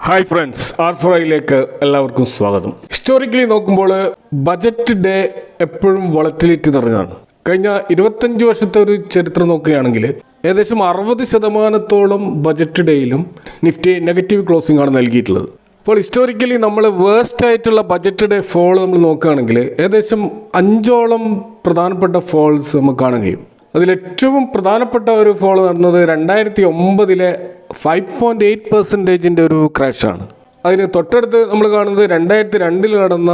Hi friends, R4iലേക്ക് എല്ലാവർക്കും സ്വാഗതം. Historically നോക്കുമ്പോൾ ബജറ്റ് ഡേ എപ്പോഴും വോളറ്റിലിറ്റി നിറഞ്ഞതാണ്. കഴിഞ്ഞ 25 വർഷത്തെ ഒരു ചരിത്രം നോക്കുകയാണെങ്കിൽ ഏകദേശം 60% ബജറ്റ് ഡേയിലും നിഫ്റ്റി നെഗറ്റീവ് ക്ലോസിംഗ് ആണ് നൽകിയിട്ടുള്ളത്. അപ്പോൾ ഹിസ്റ്റോറിക്കലി നമ്മൾ വേഴ്സ്റ്റ് ആയിട്ടുള്ള ബജറ്റ് ഡേ ഫോൾ നമ്മൾ നോക്കുകയാണെങ്കിൽ ഏകദേശം 5 പ്രധാനപ്പെട്ട ഫോൾസ് നമുക്ക് കാണാൻ കഴിയും. അതിലേറ്റവും പ്രധാനപ്പെട്ട ഒരു ഫോൾ നടന്നത് 2009 5.8% ഒരു ക്രാഷാണ്. അതിന് തൊട്ടടുത്ത് നമ്മൾ കാണുന്നത് 2002 നടന്ന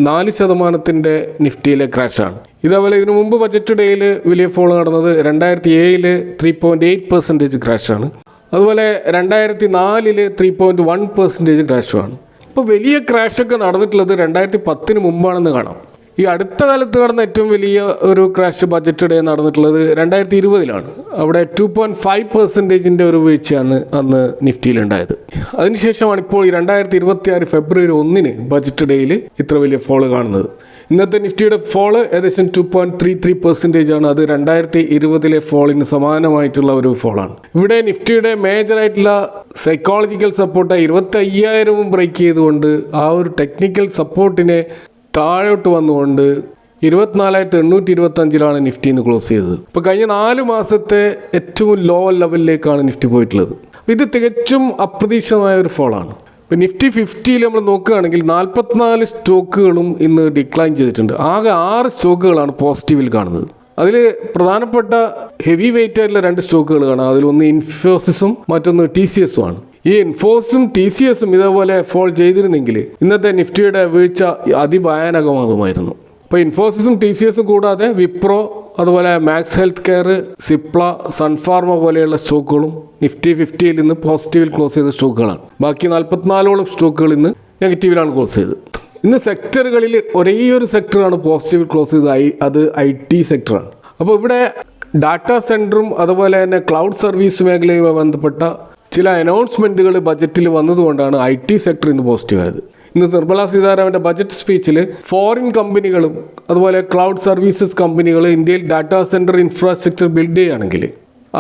4% നിഫ്റ്റിയിലെ ക്രാഷാണ്. ഇതേപോലെ ഇതിനു മുമ്പ് ബജറ്റ് ഡേയിൽ വലിയ ഫോൾ നടന്നത് 2007 3.8% ക്രാഷാണ്. അതുപോലെ 2004 3.1% ക്രാഷുമാണ്. ഇപ്പോൾ വലിയ ക്രാഷൊക്കെ നടന്നിട്ടുള്ളത് 2010 മുമ്പാണെന്ന് കാണാം. ഈ അടുത്ത കാലത്ത് നടന്ന ഏറ്റവും വലിയ ഒരു ക്രാഷ് ബജറ്റ് ഡേ നടന്നിട്ടുള്ളത് 2020 അവിടെ 2.5% ഒരു വീഴ്ചയാണ് അന്ന് നിഫ്റ്റിയിലുണ്ടായത്. അതിനുശേഷമാണ് ഇപ്പോൾ ഈ 2026 ഫെബ്രുവരി 1 ബജറ്റ് ഡേയിൽ ഇത്ര വലിയ ഫോള് കാണുന്നത്. ഇന്നത്തെ നിഫ്റ്റിയുടെ ഫോള് ഏകദേശം 2.33% ആണ്. അത് 2020 ഫോളിന് സമാനമായിട്ടുള്ള ഒരു ഫോളാണ്. ഇവിടെ നിഫ്റ്റിയുടെ മേജറായിട്ടുള്ള സൈക്കോളജിക്കൽ സപ്പോർട്ട് 25,000 ബ്രേക്ക് ചെയ്തുകൊണ്ട് ആ ഒരു ടെക്നിക്കൽ സപ്പോർട്ടിനെ താഴോട്ട് വന്നുകൊണ്ട് 24,825 നിഫ്റ്റിന്ന് ക്ലോസ് ചെയ്തത്. ഇപ്പോൾ കഴിഞ്ഞ 4 മാസത്തെ ഏറ്റവും ലോ ലെവലിലേക്കാണ് നിഫ്റ്റി പോയിട്ടുള്ളത്. ഇത് തികച്ചും അപ്രതീക്ഷിതമായ ഒരു ഫോളാണ്. ഇപ്പോൾ നിഫ്റ്റി 50 നമ്മൾ നോക്കുകയാണെങ്കിൽ 44 സ്റ്റോക്കുകളും ഇന്ന് ഡിക്ലൈൻ ചെയ്തിട്ടുണ്ട്. ആകെ 6 സ്റ്റോക്കുകളാണ് പോസിറ്റീവിൽ കാണുന്നത്. അതിൽ പ്രധാനപ്പെട്ട ഹെവി വെയിറ്റ് ആയിട്ടുള്ള 2 സ്റ്റോക്കുകൾ കാണാം. അതിലൊന്ന് ഇൻഫോസിസും മറ്റൊന്ന് TCS ആണ്. ഈ ഇൻഫോസിസും TCSും ഇതേപോലെ ഫോൾ ചെയ്തിരുന്നെങ്കിൽ ഇന്നത്തെ നിഫ്റ്റിയുടെ വീഴ്ച അതിഭയാനകമാകുമായിരുന്നു. ഇപ്പോൾ ഇൻഫോസിസും TCSും കൂടാതെ വിപ്രോ, അതുപോലെ Max Health Care, Cipla, Sun Pharma പോലെയുള്ള സ്റ്റോക്കുകളും നിഫ്റ്റി 50യിൽ നിന്ന് പോസിറ്റീവിൽ ക്ലോസ് ചെയ്ത സ്റ്റോക്കുകളാണ്. ബാക്കി 44 സ്റ്റോക്കുകൾ ഇന്ന് നെഗറ്റീവിലാണ് ക്ലോസ് ചെയ്തത്. ഇന്ന് സെക്ടറുകളിൽ ഒരേ ഒരു സെക്ടറാണ് പോസിറ്റീവിൽ ക്ലോസ് ചെയ്തത്, അത് IT സെക്ടറാണ്. അപ്പോൾ ഇവിടെ ഡാറ്റാ സെൻറ്ററും അതുപോലെ തന്നെ ക്ലൗഡ് സർവീസ് മേഖലയുമായി ബന്ധപ്പെട്ട ചില അനൗൺസ്മെൻറ്റുകൾ ബജറ്റിൽ വന്നതുകൊണ്ടാണ് IT സെക്ടർ ഇന്ന് പോസിറ്റീവായത്. ഇന്ന് നിർമ്മല സീതാരാമൻ്റെ ബജറ്റ് സ്പീച്ചിൽ ഫോറിൻ കമ്പനികളും അതുപോലെ ക്ലൗഡ് സർവീസസ് കമ്പനികൾ ഇന്ത്യയിൽ ഡാറ്റാ സെൻറ്റർ ഇൻഫ്രാസ്ട്രക്ചർ ബിൽഡ് ചെയ്യുകയാണെങ്കിൽ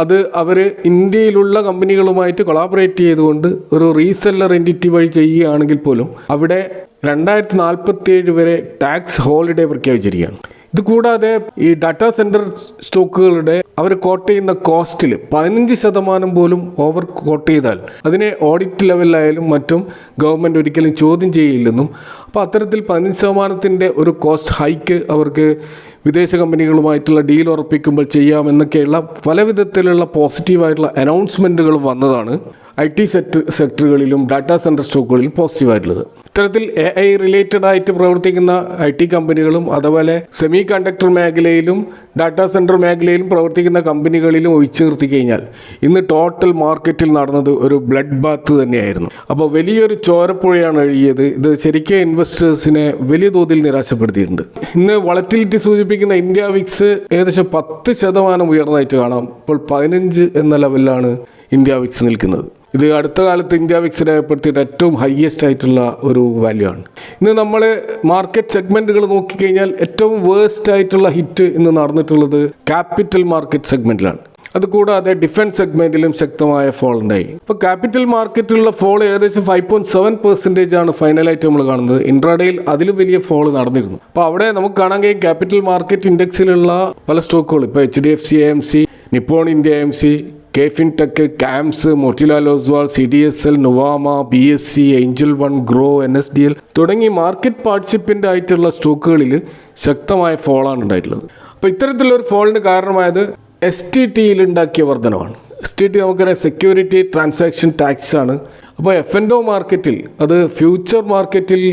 അത് അവർ ഇന്ത്യയിലുള്ള കമ്പനികളുമായിട്ട് കൊളാബറേറ്റ് ചെയ്തുകൊണ്ട് ഒരു റീസെല്ലർ എൻറ്റിറ്റി വഴി ചെയ്യുകയാണെങ്കിൽ പോലും അവിടെ 2047 വരെ ടാക്സ് ഹോളിഡേ പ്രഖ്യാപിച്ചിരിക്കുകയാണ്. ഇത് കൂടാതെ ഈ ഡാറ്റാ സെൻറ്റർ സ്റ്റോക്കുകളുടെ അവർ കോട്ട് ചെയ്യുന്ന കോസ്റ്റിൽ 15% പോലും ഓവർ കോട്ട് ചെയ്താൽ അതിനെ ഓഡിറ്റ് ലെവലിലായാലും മറ്റും ഗവൺമെൻറ് ഒരിക്കലും ചോദ്യം ചെയ്യില്ലെന്നും, അപ്പോൾ അത്തരത്തിൽ 15% ഒരു കോസ്റ്റ് ഹൈക്ക് അവർക്ക് വിദേശ കമ്പനികളുമായിട്ടുള്ള ഡീൽ ഉറപ്പിക്കുമ്പോൾ ചെയ്യാമെന്നൊക്കെയുള്ള പല വിധത്തിലുള്ള പോസിറ്റീവായിട്ടുള്ള അനൗൺസ്മെൻറ്റുകൾ വന്നതാണ് IT സെക്ടറുകളിലും ഡാറ്റാ സെൻറ്റർ സ്റ്റോക്കുകളിലും പോസിറ്റീവായിട്ടുള്ളത്. ഇത്തരത്തിൽ AI റിലേറ്റഡ് ആയിട്ട് പ്രവർത്തിക്കുന്ന IT കമ്പനികളും അതുപോലെ സെമി കണ്ടക്ടർ മേഖലയിലും ഡാറ്റാ സെൻറ്റർ മേഖലയിലും പ്രവർത്തിക്കുന്ന കമ്പനികളിലും ഒഴിച്ചു നിർത്തി കഴിഞ്ഞാൽ ഇന്ന് ടോട്ടൽ മാർക്കറ്റിൽ നടന്നത് ഒരു ബ്ലഡ് ബാത്ത് തന്നെയായിരുന്നു. അപ്പോൾ വലിയൊരു ചോരപ്പുഴയാണ് ഒഴുകിയത്. ഇത് ശരിക്കും ഇൻവെസ്റ്റേഴ്സിനെ വലിയ തോതിൽ നിരാശപ്പെടുത്തിയിട്ടുണ്ട്. ഇന്ന് വോളറ്റിലിറ്റി സൂചിപ്പിക്കുന്ന ഇന്ത്യ വിക്സ് ഏകദേശം 10% ഉയർന്നതായിട്ട് കാണാം. ഇപ്പോൾ 15 എന്ന ലെവലിലാണ് ഇന്ത്യ വിക്സ് നിൽക്കുന്നത്. ഇത് അടുത്ത കാലത്ത് ഇന്ത്യ വിക്സ് രേഖപ്പെടുത്തിയിട്ട് ഏറ്റവും ഹയസ്റ്റ് ആയിട്ടുള്ള ഒരു വാല്യൂ ആണ്. ഇന്ന് നമ്മൾ മാർക്കറ്റ് സെഗ്മെൻറ്റുകൾ നോക്കിക്കഴിഞ്ഞാൽ ഏറ്റവും വേഴ്സ്റ്റ് ആയിട്ടുള്ള ഹിറ്റ് ഇന്ന് നടന്നിട്ടുള്ളത് ക്യാപിറ്റൽ മാർക്കറ്റ് സെഗ്മെൻറ്റിലാണ്. അതുകൂടാതെ ഡിഫൻസ് സെഗ്മെൻറ്റിലും ശക്തമായ ഫോൾ ഉണ്ടായി. ഇപ്പോൾ ക്യാപിറ്റൽ മാർക്കറ്റിലുള്ള ഫോൾ ഏകദേശം 5.7% ആണ് ഫൈനലായിട്ട് നമ്മൾ കാണുന്നത്. ഇൻട്രാഡേയിൽ അതിലും വലിയ ഫോൾ നടന്നിരുന്നു. അപ്പോൾ അവിടെ നമുക്ക് കാണാൻ കഴിയും ക്യാപിറ്റൽ മാർക്കറ്റ് ഇൻഡെക്സിലുള്ള പല സ്റ്റോക്കുകൾ, ഇപ്പോൾ HDFC AMC, Nippon India AMC, KFin Tech, CAMS, Motilal Oswald, CDSL, നൊവാമ, BSC, Angel One, grow, NSDL തുടങ്ങി മാർക്കറ്റ് പാർട്ടിസിപ്പൻ്റ് ആയിട്ടുള്ള സ്റ്റോക്കുകളിൽ ശക്തമായ ഫോളാണ് ഉണ്ടായിട്ടുള്ളത്. അപ്പോൾ ഇത്തരത്തിലുള്ളൊരു ഫോളിന് കാരണമായത് STTയിൽ ഉണ്ടാക്കിയ വർധനമാണ്. STT നമുക്കറിയാം സെക്യൂരിറ്റി ട്രാൻസാക്ഷൻ ടാക്സ് ആണ്. അപ്പോൾ F&O മാർക്കറ്റിൽ, അത് ഫ്യൂച്ചർ മാർക്കറ്റിൽ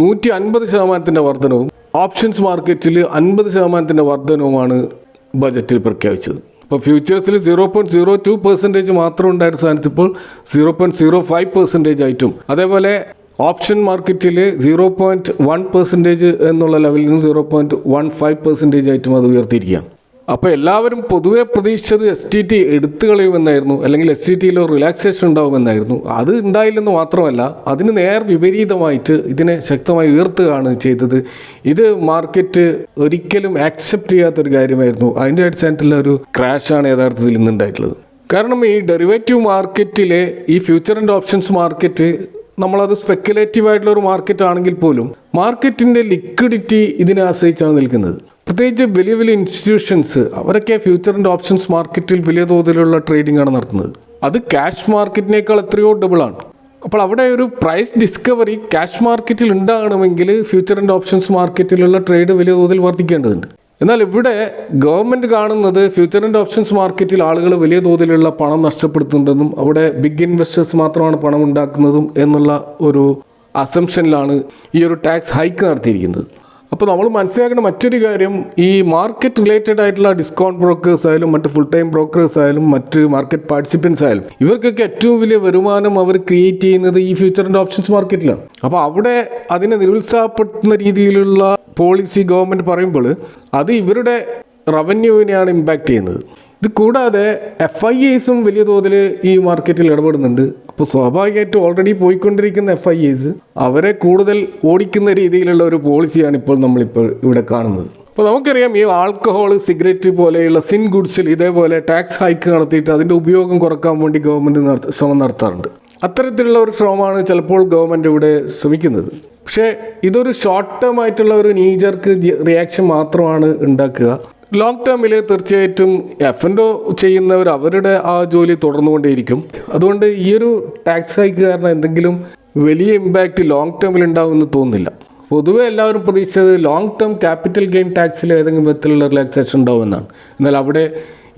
150% വർധനവും ഓപ്ഷൻസ് മാർക്കറ്റിൽ 50% വർധനവുമാണ് ബജറ്റിൽ പ്രഖ്യാപിച്ചത്. ഇപ്പോൾ ഫ്യൂച്ചേഴ്സിൽ 0.02% മാത്രം ഉണ്ടായിരുന്ന സ്ഥാനത്ത് ഇപ്പോൾ 0.05% ആയിട്ടും, അതേപോലെ ഓപ്ഷൻ മാർക്കറ്റിൽ 0.1% എന്നുള്ള ലെവലിൽ നിന്ന് 0.15% ആയിട്ടും അത് ഉയർത്തിയിരിക്കുകയാണ്. അപ്പോൾ എല്ലാവരും പൊതുവെ പ്രതീക്ഷിച്ചത് STT എടുത്തു കളയുമെന്നായിരുന്നു, അല്ലെങ്കിൽ STTയിൽ റിലാക്സേഷൻ ഉണ്ടാവുമെന്നായിരുന്നു. അത് ഉണ്ടായില്ലെന്ന് മാത്രമല്ല, അതിന് നേർ വിപരീതമായിട്ട് ഇതിനെ ശക്തമായി ഉയർത്തുകയാണ് ചെയ്തത്. ഇത് മാർക്കറ്റ് ഒരിക്കലും ആക്സെപ്റ്റ് ചെയ്യാത്തൊരു കാര്യമായിരുന്നു. അതിൻ്റെ അടിസ്ഥാനത്തിലുള്ള ഒരു ക്രാഷാണ് യഥാർത്ഥത്തിൽ ഇന്നുണ്ടായിട്ടുള്ളത്. കാരണം ഈ ഡെറിവേറ്റീവ് മാർക്കറ്റിലെ ഈ ഫ്യൂച്ചർ ആൻഡ് ഓപ്ഷൻസ് മാർക്കറ്റ് നമ്മളത് സ്പെക്കുലേറ്റീവ് ആയിട്ടുള്ള ഒരു മാർക്കറ്റ് ആണെങ്കിൽ പോലും മാർക്കറ്റിൻ്റെ ലിക്വിഡിറ്റി ഇതിനെ ആശ്രയിച്ചാണ് നിൽക്കുന്നത്. പ്രത്യേകിച്ച് വലിയ വലിയ ഇൻസ്റ്റിറ്റ്യൂഷൻസ് അവരൊക്കെ ഫ്യൂച്ചർ ആൻഡ് ഓപ്ഷൻസ് മാർക്കറ്റിൽ വലിയ തോതിലുള്ള ട്രേഡിംഗ് ആണ് നടത്തുന്നത്. അത് ക്യാഷ് മാർക്കറ്റിനേക്കാൾ എത്രയോ ഡബിളാണ്. അപ്പോൾ അവിടെ ഒരു പ്രൈസ് ഡിസ്കവറി ക്യാഷ് മാർക്കറ്റിൽ ഉണ്ടാകണമെങ്കിൽ ഫ്യൂച്ചർ ആൻഡ് ഓപ്ഷൻസ് മാർക്കറ്റിലുള്ള ട്രേഡ് വലിയ തോതിൽ വർദ്ധിക്കേണ്ടതുണ്ട്. എന്നാൽ ഇവിടെ ഗവൺമെൻറ് കാണുന്നത് ഫ്യൂച്ചർ ആൻഡ് ഓപ്ഷൻസ് മാർക്കറ്റിൽ ആളുകൾ വലിയ തോതിലുള്ള പണം നഷ്ടപ്പെടുത്തുന്നുണ്ടെന്നും അവിടെ ബിഗ് ഇൻവെസ്റ്റേഴ്സ് മാത്രമാണ് പണം ഉണ്ടാക്കുന്നതും എന്നുള്ള ഒരു അസംഷനിലാണ് ഈ ഒരു ടാക്സ് ഹൈക്ക് നടത്തിയിരിക്കുന്നത്. അപ്പോൾ നമ്മൾ മനസ്സിലാക്കേണ്ട മറ്റൊരു കാര്യം, ഈ മാർക്കറ്റ് റിലേറ്റഡ് ആയിട്ടുള്ള ഡിസ്കൗണ്ട് ബ്രോക്കേഴ്സ് ആയാലും മറ്റ് ഫുൾ ടൈം ബ്രോക്കേഴ്സ് ആയാലും മറ്റ് മാർക്കറ്റ് പാർട്ടിസിപ്പൻസ് ആയാലും ഇവർക്കൊക്കെ ഏറ്റവും വലിയ വരുമാനം അവർ ക്രിയേറ്റ് ചെയ്യുന്നത് ഈ ഫ്യൂച്ചർ ആൻഡ് ഓപ്ഷൻസ് മാർക്കറ്റിലാണ്. അപ്പോൾ അവിടെ അതിനെ നിരുത്സാഹപ്പെടുത്തുന്ന രീതിയിലുള്ള പോളിസി ഗവൺമെൻറ് പറയുമ്പോൾ അത് ഇവരുടെ റവന്യൂവിനെയാണ് ഇമ്പാക്റ്റ് ചെയ്യുന്നത്. ഇത് കൂടാതെ FIAസും വലിയ തോതിൽ ഈ മാർക്കറ്റിൽ ഇടപെടുന്നുണ്ട്. അപ്പോൾ സ്വാഭാവികമായിട്ടും ഓൾറെഡി പോയിക്കൊണ്ടിരിക്കുന്ന FIAs അവരെ കൂടുതൽ ഓടിക്കുന്ന രീതിയിലുള്ള ഒരു പോളിസിയാണ് നമ്മളിപ്പോൾ ഇവിടെ കാണുന്നത്. അപ്പോൾ നമുക്കറിയാം ഈ ആൽക്കഹോൾ, സിഗരറ്റ് പോലെയുള്ള സിൻ ഗുഡ്സിൽ ഇതേപോലെ ടാക്സ് ഹൈക്ക് നടത്തിയിട്ട് അതിൻ്റെ ഉപയോഗം കുറക്കാൻ വേണ്ടി ഗവൺമെൻറ് ശ്രമം നടത്താറുണ്ട്. അത്തരത്തിലുള്ള ഒരു ശ്രമമാണ് ചിലപ്പോൾ ഗവൺമെൻറ് ഇവിടെ ശ്രമിക്കുന്നത്. പക്ഷേ ഇതൊരു ഷോർട്ട് ടേം ആയിട്ടുള്ള ഒരു നീജർക്ക് റിയാക്ഷൻ മാത്രമാണ് ഉണ്ടാക്കുക. ലോങ് ടേമിൽ തീർച്ചയായിട്ടും F&O ചെയ്യുന്നവർ അവരുടെ ആ ജോലി തുടർന്നുകൊണ്ടേയിരിക്കും. അതുകൊണ്ട് ഈ ഒരു ടാക്സ് ഹൈക്ക് കാരണം എന്തെങ്കിലും വലിയ ഇമ്പാക്റ്റ് ലോങ് ടേമിൽ ഉണ്ടാകുമെന്ന് തോന്നുന്നില്ല. പൊതുവെ എല്ലാവരും പ്രതീക്ഷിച്ചത് ലോങ് ടേം ക്യാപിറ്റൽ ഗെയിൻ ടാക്സിൽ ഏതെങ്കിലും വിധത്തിലുള്ള റിലാക്സേഷൻ ഉണ്ടാവുമെന്നാണ്. എന്നാൽ അവിടെ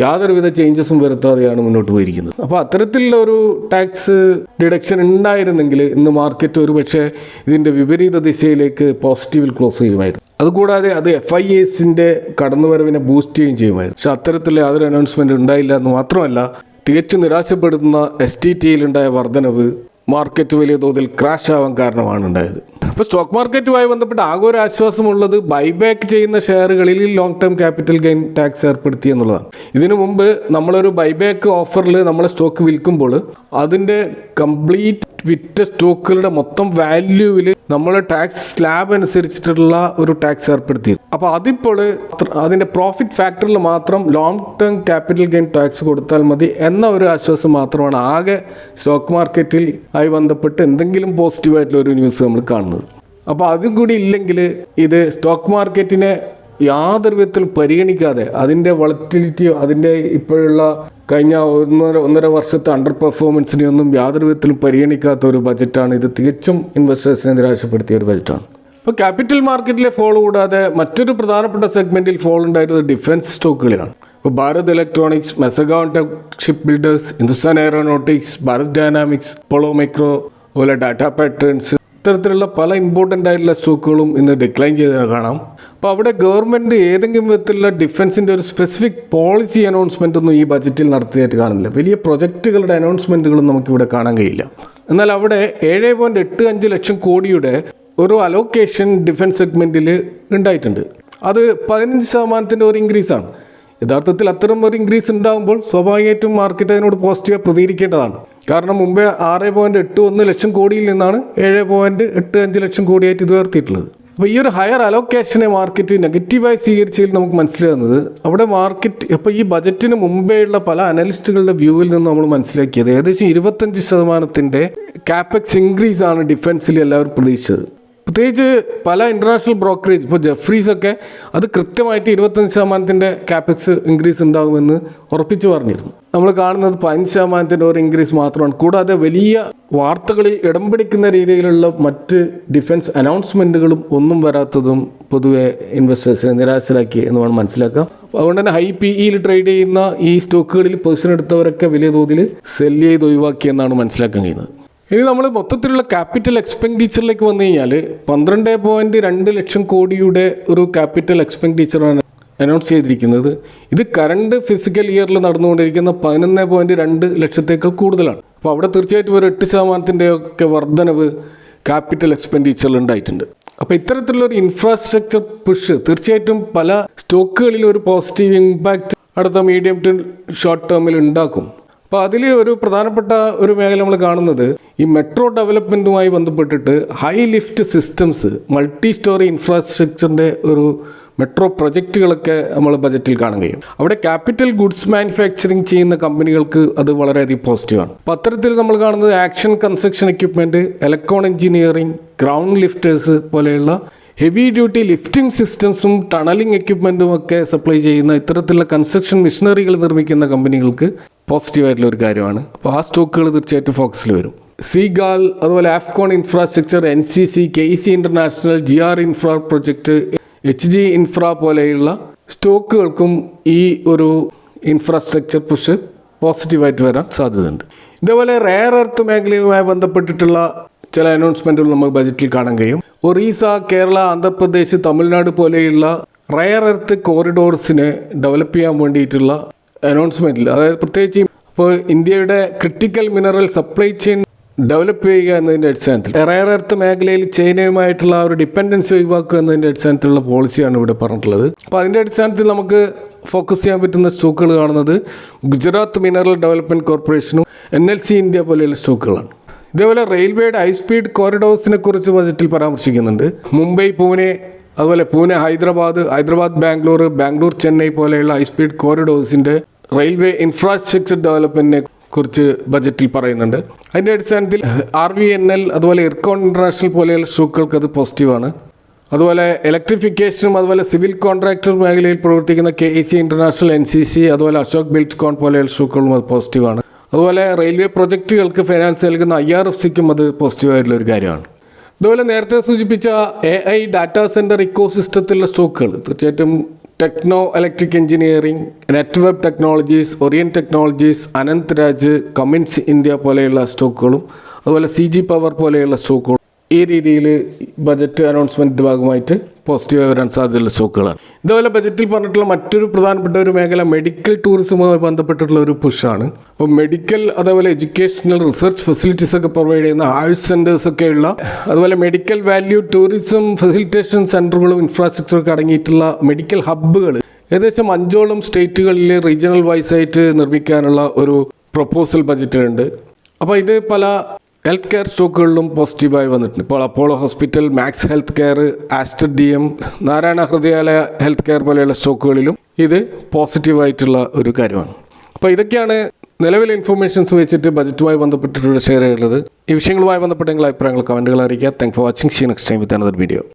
യാതൊരുവിധ ചേഞ്ചസും വരുത്താതെയാണ് മുന്നോട്ട് പോയിരിക്കുന്നത്. അപ്പോൾ അത്തരത്തിലുള്ള ഒരു ടാക്സ് ഡിഡക്ഷൻ ഉണ്ടായിരുന്നെങ്കിൽ ഇന്ന് മാർക്കറ്റ് ഒരു പക്ഷേ ഇതിൻ്റെ വിപരീത ദിശയിലേക്ക് പോസിറ്റീവിൽ ക്ലോസ് ചെയ്യുമായിരുന്നു. അതുകൂടാതെ അത് FIAസിൻ്റെ കടന്നുവരവിനെ ബൂസ്റ്റ് ചെയ്യുകയും ചെയ്യുമായിരുന്നു. പക്ഷെ അത്തരത്തിലുള്ള യാതൊരു അനൗൺസ്മെൻറ്റ് ഉണ്ടായില്ല എന്ന് മാത്രമല്ല, തികച്ചും നിരാശപ്പെടുത്തുന്ന STTയിലുണ്ടായ വർധനവ് മാർക്കറ്റ് വലിയ തോതിൽ ക്രാഷ് ആവാൻ കാരണമാണ് ഉണ്ടായത്. അപ്പോൾ സ്റ്റോക്ക് മാർക്കറ്റുമായി ബന്ധപ്പെട്ട് ആകെ ഒരു ആശ്വാസമുള്ളത് ബൈബാക്ക് ചെയ്യുന്ന ഷെയറുകളിൽ long term capital gain tax ഏർപ്പെടുത്തി എന്നുള്ളതാണ്. ഇതിനു മുമ്പ് നമ്മളൊരു ബൈബാക്ക് ഓഫറിൽ നമ്മളെ സ്റ്റോക്ക് വിൽക്കുമ്പോൾ അതിൻ്റെ കംപ്ലീറ്റ് വിറ്റ സ്റ്റോക്കുകളുടെ മൊത്തം വാല്യൂവിൽ നമ്മൾ ടാക്സ് സ്ലാബ് അനുസരിച്ചിട്ടുള്ള ഒരു ടാക്സ് ഏർപ്പെടുത്തി. അപ്പോൾ അതിപ്പോൾ അതിൻ്റെ പ്രോഫിറ്റ് ഫാക്ടറിൽ മാത്രം long term capital gain tax കൊടുത്താൽ മതി എന്ന ഒരു ആശ്വാസം മാത്രമാണ് ആകെ സ്റ്റോക്ക് മാർക്കറ്റിൽ ആയി ബന്ധപ്പെട്ട് എന്തെങ്കിലും പോസിറ്റീവായിട്ടുള്ള ഒരു ന്യൂസ് നമ്മൾ കാണുന്നത്. അപ്പോൾ അതും കൂടി ഇല്ലെങ്കിൽ ഇത് സ്റ്റോക്ക് മാർക്കറ്റിനെ യാതൊരു വിധത്തിലും പരിഗണിക്കാതെ അതിൻ്റെ വളറ്റിലിറ്റിയോ അതിൻ്റെ ഇപ്പോഴുള്ള കഴിഞ്ഞ ഒന്നര വർഷത്തെ അണ്ടർ പെർഫോമൻസിനെയൊന്നും യാതൊരു വിധത്തിലും പരിഗണിക്കാത്ത ഒരു ബജറ്റാണ് ഇത്. തികച്ചും ഇൻവെസ്റ്റേഴ്സിനെ നിരാശപ്പെടുത്തിയ ഒരു ബജറ്റാണ്. ഇപ്പോൾ ക്യാപിറ്റൽ മാർക്കറ്റിലെ ഫോൾ കൂടാതെ മറ്റൊരു പ്രധാനപ്പെട്ട സെഗ്മെൻറ്റിൽ ഫോൾ ഉണ്ടായിരുന്നത് ഡിഫൻസ് സ്റ്റോക്കുകളിലാണ്. ഇപ്പോൾ Bharat Electronics, Mazagon Ship Builders, Hindustan Aeronautics, Bharat Dynamics, Apollo Micro അതുപോലെ ടാറ്റ പാറ്റേൺസ്, ഇത്തരത്തിലുള്ള പല ഇമ്പോർട്ടൻ്റ് ആയിട്ടുള്ള സ്റ്റോക്കുകളും ഇന്ന് ഡിക്ലൈൻ ചെയ്ത് കാണാം. അപ്പോൾ അവിടെ ഗവൺമെൻറ് ഏതെങ്കിലും വിധത്തിലുള്ള ഡിഫൻസിൻ്റെ ഒരു സ്പെസിഫിക് പോളിസി അനൗൺസ്മെൻ്റ് ഒന്നും ഈ ബജറ്റിൽ നടത്തിയായിട്ട് കാണുന്നില്ല. വലിയ പ്രൊജക്റ്റുകളുടെ അനൗൺസ്മെൻറ്റുകളും നമുക്കിവിടെ കാണാൻ കഴിയില്ല. എന്നാൽ അവിടെ 7.85 ലക്ഷം കോടിയുടെ ഒരു അലോക്കേഷൻ ഡിഫൻസ് സെഗ്മെൻറ്റിൽ ഉണ്ടായിട്ടുണ്ട്. അത് 15% ഒരു ഇൻക്രീസാണ്. യഥാർത്ഥത്തിൽ അത്തരം ഒരു ഇൻക്രീസ് ഉണ്ടാകുമ്പോൾ സ്വാഭാവികമായിട്ടും മാർക്കറ്റ് അതിനോട് പോസിറ്റീവായി പ്രതികരിക്കേണ്ടതാണ്. കാരണം മുമ്പേ 6.81 ലക്ഷം കോടിയിൽ നിന്നാണ് 7.85 ലക്ഷം കോടിയായിട്ട് ഇത് ഉയർത്തിയിട്ടുള്ളത്. അപ്പോൾ ഈ ഒരു ഹയർ അലോക്കേഷനെ മാർക്കറ്റ് നെഗറ്റീവായി സ്വീകരിച്ചതിൽ നമുക്ക് മനസ്സിലാകുന്നത് അവിടെ മാർക്കറ്റ് ഇപ്പോൾ ഈ ബജറ്റിന് മുമ്പേയുള്ള പല അനലിസ്റ്റുകളുടെ വ്യൂവിൽ നിന്ന് നമ്മൾ മനസ്സിലാക്കിയത് ഏകദേശം 25% കാപ്പെക്സ് ഇൻക്രീസ് ആണ് ഡിഫൻസിൽ എല്ലാവരും പ്രതീക്ഷിച്ചത്. പ്രത്യേകിച്ച് പല ഇൻ്റർനാഷണൽ ബ്രോക്കറേജ് ഇപ്പോൾ ജെഫ്രീസൊക്കെ അത് കൃത്യമായിട്ട് 25% കാപ്പെക്സ് ഇൻക്രീസ് ഉണ്ടാകുമെന്ന് ഉറപ്പിച്ചു പറഞ്ഞിരുന്നു. നമ്മൾ കാണുന്നത് 15% ഒരു ഇൻക്രീസ് മാത്രമാണ്. കൂടാതെ വലിയ വാർത്തകളിൽ ഇടം പിടിക്കുന്ന രീതിയിലുള്ള മറ്റ് ഡിഫൻസ് അനൗൺസ്മെൻറ്റുകളും ഒന്നും വരാത്തതും പൊതുവെ ഇൻവെസ്റ്റേഴ്സിനെ നിരാശരാക്കി എന്ന് വേണം മനസ്സിലാക്കാം. അതുകൊണ്ട് തന്നെ ഹൈ PEയിൽ ട്രേഡ് ചെയ്യുന്ന ഈ സ്റ്റോക്കുകളിൽ പൊസിഷൻ എടുത്തവരൊക്കെ വലിയ തോതിൽ സെല്ല് ചെയ്ത് ഒഴിവാക്കിയെന്നാണ് മനസ്സിലാക്കാൻ കഴിയുന്നത്. ഇനി നമ്മൾ മൊത്തത്തിലുള്ള ക്യാപിറ്റൽ എക്സ്പെൻഡിച്ചറിലേക്ക് വന്നു കഴിഞ്ഞാൽ 12.2 ലക്ഷം കോടിയുടെ ഒരു ക്യാപിറ്റൽ എക്സ്പെൻഡിച്ചറാണ് അനൗൺസ് ചെയ്തിരിക്കുന്നത്. ഇത് കറണ്ട് ഫിസിക്കൽ ഇയറിൽ നടന്നുകൊണ്ടിരിക്കുന്ന 11.2 ലക്ഷത്തേക്കാൾ കൂടുതലാണ്. അപ്പോൾ അവിടെ തീർച്ചയായിട്ടും ഒരു 8% ഒക്കെ വർധനവ് ക്യാപിറ്റൽ എക്സ്പെൻഡിച്ചറിൽ ഉണ്ടായിട്ടുണ്ട്. അപ്പോൾ ഇത്തരത്തിലുള്ളൊരു ഇൻഫ്രാസ്ട്രക്ചർ പുഷ് തീർച്ചയായിട്ടും പല സ്റ്റോക്കുകളിൽ ഒരു പോസിറ്റീവ് ഇമ്പാക്റ്റ് അടുത്ത മീഡിയം ടു ഷോർട്ട് ടേമിൽ ഉണ്ടാക്കും. അപ്പോൾ അതിൽ ഒരു പ്രധാനപ്പെട്ട ഒരു മേഖല നമ്മൾ കാണുന്നത് ഈ മെട്രോ ഡെവലപ്മെൻറ്റുമായി ബന്ധപ്പെട്ടിട്ട് high lift systems, multi storey ഇൻഫ്രാസ്ട്രക്ചറിൻ്റെ ഒരു മെട്രോ പ്രൊജക്റ്റുകളൊക്കെ നമ്മൾ ബജറ്റിൽ കാണാൻ കഴിയും. അവിടെ ക്യാപിറ്റൽ ഗുഡ്സ് മാനുഫാക്ചറിങ് ചെയ്യുന്ന കമ്പനികൾക്ക് അത് വളരെയധികം പോസിറ്റീവാണ്. അപ്പോൾ അത്തരത്തിൽ നമ്മൾ കാണുന്നത് action construction equipment, electron engineering, ground lifters പോലെയുള്ള ഹെവി ഡ്യൂട്ടി ലിഫ്റ്റിംഗ് സിസ്റ്റംസും ടണലിംഗ് എക്യുപ്മെൻറ്റും ഒക്കെ സപ്ലൈ ചെയ്യുന്ന ഇത്തരത്തിലുള്ള കൺസ്ട്രക്ഷൻ മെഷീനറികൾ നിർമ്മിക്കുന്ന കമ്പനികൾക്ക് പോസിറ്റീവായിട്ടുള്ള ഒരു കാര്യമാണ്. അപ്പോൾ ആ സ്റ്റോക്കുകൾ തീർച്ചയായിട്ടും ഫോക്കസിൽ വരും. സീഗാൽ, അതുപോലെ AFCON infrastructure, NCC, KEC international, GR infra project, HG infra പോലെയുള്ള സ്റ്റോക്കുകൾക്കും ഈ ഒരു ഇൻഫ്രാസ്ട്രക്ചർ പുഷ് പോസിറ്റീവായിട്ട് വരാൻ സാധ്യതയുണ്ട്. ഇതേപോലെ റെയർ എർത്ത് മേഖലയുമായി ബന്ധപ്പെട്ടിട്ടുള്ള ചില അനൗൺസ്മെൻറ്റുകൾ നമുക്ക് ബജറ്റിൽ കാണാൻ കഴിയും. ഒറീസ, കേരള, ആന്ധ്രാപ്രദേശ്, തമിഴ്നാട് പോലെയുള്ള റെയർ എർത്ത് കോറിഡോർസിനെ ഡെവലപ്പ് ചെയ്യാൻ വേണ്ടിയിട്ടുള്ള അനൗൺസ്മെൻറ്റിൽ, അതായത് പ്രത്യേകിച്ച് ഇപ്പോൾ ഇന്ത്യയുടെ critical mineral supply chain develop ചെയ്യുക എന്നതിൻ്റെ അടിസ്ഥാനത്തിൽ റെയർ എർത്ത് മേഖലയിൽ ചൈനയുമായിട്ടുള്ള ഒരു ഡിപ്പെൻഡൻസി ഒഴിവാക്കുക എന്നതിൻ്റെ അടിസ്ഥാനത്തിലുള്ള പോളിസിയാണ് ഇവിടെ പറഞ്ഞിട്ടുള്ളത്. അപ്പോൾ അതിൻ്റെ അടിസ്ഥാനത്തിൽ നമുക്ക് ഫോക്കസ് ചെയ്യാൻ പറ്റുന്ന സ്റ്റോക്കുകൾ കാണുന്നത് ഗുജറാത്ത് മിനറൽ ഡെവലപ്മെൻറ്റ് കോർപ്പറേഷനും NLC ഇന്ത്യ പോലെയുള്ള സ്റ്റോക്കുകളാണ്. ഇതേപോലെ റെയിൽവേയുടെ ഹൈസ്പീഡ് കോറിഡോർസിനെ കുറിച്ച് ബജറ്റിൽ പരാമർശിക്കുന്നുണ്ട്. മുംബൈ, പൂനെ, അതുപോലെ പൂനെ ഹൈദരാബാദ് ബാംഗ്ലൂർ, ബാംഗ്ലൂർ ചെന്നൈ പോലെയുള്ള ഹൈസ്പീഡ് കോറിഡോർസിൻ്റെ റെയിൽവേ ഇൻഫ്രാസ്ട്രക്ചർ ഡെവലപ്മെൻറ്റിനെ കുറിച്ച് ബജറ്റിൽ പറയുന്നുണ്ട്. അതിൻ്റെ അടിസ്ഥാനത്തിൽ RVNL, അതുപോലെ ഇർക്കോൺ ഇൻ്റർനാഷണൽ പോലെയുള്ള സ്റ്റോക്കുകൾക്ക് അത് പോസിറ്റീവാണ്. അതുപോലെ ഇലക്ട്രിഫിക്കേഷനും അതുപോലെ സിവിൽ കോൺട്രാക്ടർ മേഖലയിൽ പ്രവർത്തിക്കുന്ന KEC ഇൻ്റർനാഷണൽ, NCC, അതുപോലെ അശോക് ബിൽഡ്കോൺ പോലെയുള്ള സ്റ്റോക്കുകളും അത് പോസിറ്റീവാണ്. അതുപോലെ റെയിൽവേ പ്രൊജക്റ്റുകൾക്ക് ഫൈനാൻസ് നൽകുന്ന IRFCക്കും അത് പോസിറ്റീവായിട്ടുള്ള ഒരു കാര്യമാണ്. അതുപോലെ നേരത്തെ സൂചിപ്പിച്ച AI ഡാറ്റാ സെൻറ്റർ ഇക്കോസിസ്റ്റത്തിലുള്ള സ്റ്റോക്കുകൾ തീർച്ചയായിട്ടും Techno Electric engineering, Netweb technologies, Orient technologies, Anant Raj, Cummins India പോലെയുള്ള സ്റ്റോക്കുകളും അതുപോലെ CG പവർ പോലെയുള്ള സ്റ്റോക്കുകളും ഈ രീതിയിൽ ബജറ്റ് അനൗൺസ്മെൻറ്റിൻ്റെ ഭാഗമായിട്ട് പോസിറ്റീവായി വരാൻ സാധ്യതയുള്ള സ്റ്റോക്കുകളാണ്. ഇതുപോലെ ബജറ്റിൽ പറഞ്ഞിട്ടുള്ള മറ്റൊരു പ്രധാനപ്പെട്ട ഒരു മേഖല മെഡിക്കൽ ടൂറിസവുമായി ബന്ധപ്പെട്ടിട്ടുള്ള ഒരു പുഷാണ്. അപ്പോൾ മെഡിക്കൽ, അതേപോലെ എഡ്യൂക്കേഷണൽ റിസർച്ച് ഫെസിലിറ്റീസ് ഒക്കെ പ്രൊവൈഡ് ചെയ്യുന്ന ആയുഷ് സെൻറ്റേഴ്സ് ഒക്കെയുള്ള, അതുപോലെ മെഡിക്കൽ വാല്യൂ ടൂറിസം ഫെസിലിറ്റേഷൻ സെൻറ്ററുകളും ഇൻഫ്രാസ്ട്രക്ചറൊക്കെ അടങ്ങിയിട്ടുള്ള മെഡിക്കൽ ഹബ്ബുകൾ ഏകദേശം 5ഓളം സ്റ്റേറ്റുകളിൽ റീജിയണൽ വൈസായിട്ട് നിർമ്മിക്കാനുള്ള ഒരു പ്രൊപ്പോസൽ ബജറ്റിലുണ്ട്. അപ്പോൾ ഇത് പല ഹെൽത്ത് കെയർ സ്റ്റോക്കുകളിലും പോസിറ്റീവായി വന്നിട്ടുണ്ട്. ഇപ്പോൾ Apollo Hospital, Max Health Care, Aster DM, Narayana Hrudayalaya Health Care പോലെയുള്ള സ്റ്റോക്കുകളിലും ഇത് പോസിറ്റീവായിട്ടുള്ള ഒരു കാര്യമാണ്. അപ്പോൾ ഇതൊക്കെയാണ് നിലവിലെ ഇൻഫർമേഷൻസ് വെച്ചിട്ട് ബജറ്റുമായി ബന്ധപ്പെട്ടിട്ടുള്ള ഷെയർ ചെയ്യുന്നത്. ഈ വിഷയങ്ങളുമായി ബന്ധപ്പെട്ട നിങ്ങളുടെ അഭിപ്രായങ്ങൾ കമൻറ്റുകൾ അറിയിക്കുക. Thank for watching. See next time with another video.